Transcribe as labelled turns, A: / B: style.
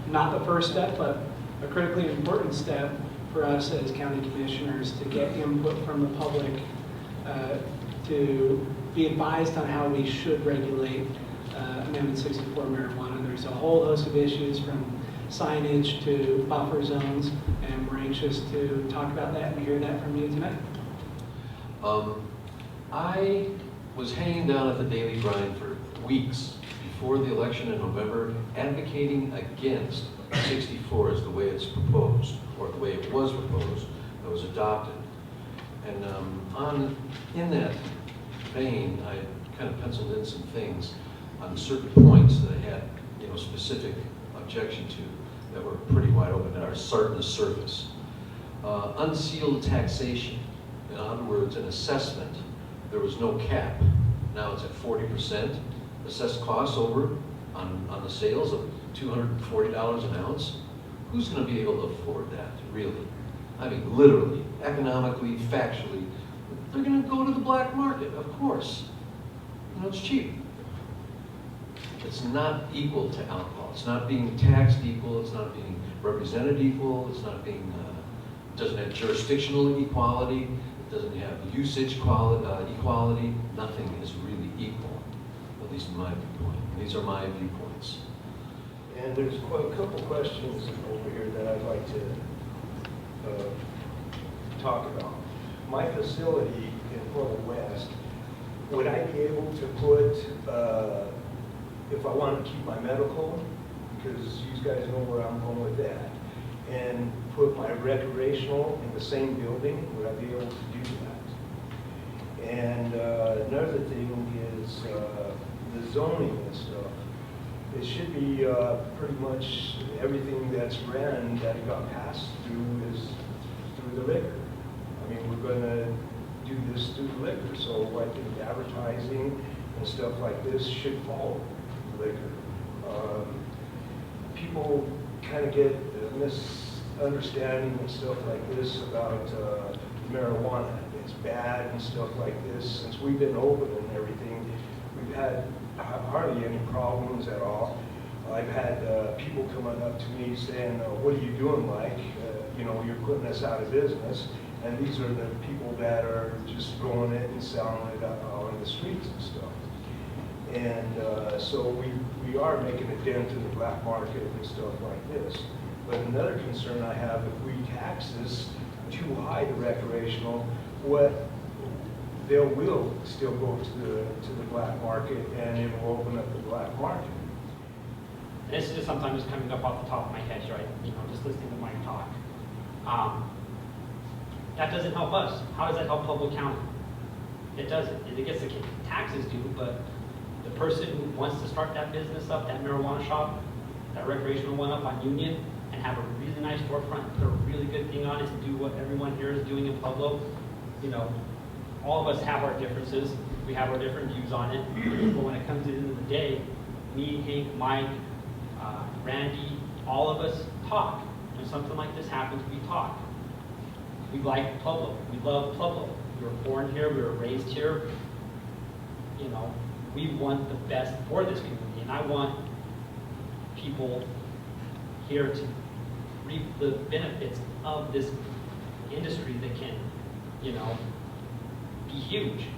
A: Not the first step, but a critically important step for us as county commissioners to get input from the public to be advised on how we should regulate Amendment 64 marijuana. There's a whole host of issues from signage to buffer zones, and we're anxious to talk about that and hear that from you tonight.
B: I was hanging down at the daily grind for weeks before the election in November, advocating against 64 as the way it's proposed, or the way it was proposed, that was adopted. And in that vein, I kind of penciled in some things on certain points that I had, specific objection to that were pretty wide open and are starting to surface. Unsealed taxation, in other words, an assessment. There was no cap. Now it's at 40%. Assessed costs over on the sales of $240 an ounce. Who's going to be able to afford that, really? I mean, literally, economically, factually. They're going to go to the black market, of course. It's cheap. It's not equal to alcohol. It's not being taxed equal. It's not being represented equal. It's not being, doesn't have jurisdictional equality. It doesn't have usage equality. Nothing is really equal, at least in my viewpoint. These are my viewpoints.
C: And there's quite a couple questions over here that I'd like to talk about. My facility in Pueblo West, would I be able to put, if I wanted to keep my medical, because you guys know where I'm going with that, and put my recreational in the same building, would I be able to do that? And another thing is the zoning and stuff. It should be pretty much everything that's ran that got passed through is through the liquor. I mean, we're going to do this through the liquor, so I think advertising and stuff like this should follow the liquor. People kind of get a misunderstanding and stuff like this about marijuana. It's bad and stuff like this. Since we've been open and everything, we've had hardly any problems at all. I've had people coming up to me saying, what are you doing, Mike? You're putting us out of business. And these are the people that are just growing it and selling it on the streets and stuff. And so we are making a dent in the black market and stuff like this. But another concern I have, if we tax this too high to recreational, they will still go to the black market, and it will open up the black market.
D: And this is just something just coming up off the top of my head, right? Just listening to Mike talk. That doesn't help us. How does that help Pueblo County? It doesn't. It gets the taxes due, but the person who wants to start that business up, that marijuana shop, that recreational one up on Union, and have a really nice storefront, put a really good thing on it, and do what everyone here is doing in Pueblo, all of us have our differences. We have our different views on it. But when it comes to the end of the day, me, Hank, Mike, Randy, all of us talk. When something like this happens, we talk. We like Pueblo. We love Pueblo. We were born here. We were raised here. We want the best for this community, and I want people here to reap the benefits of this industry that can, be huge.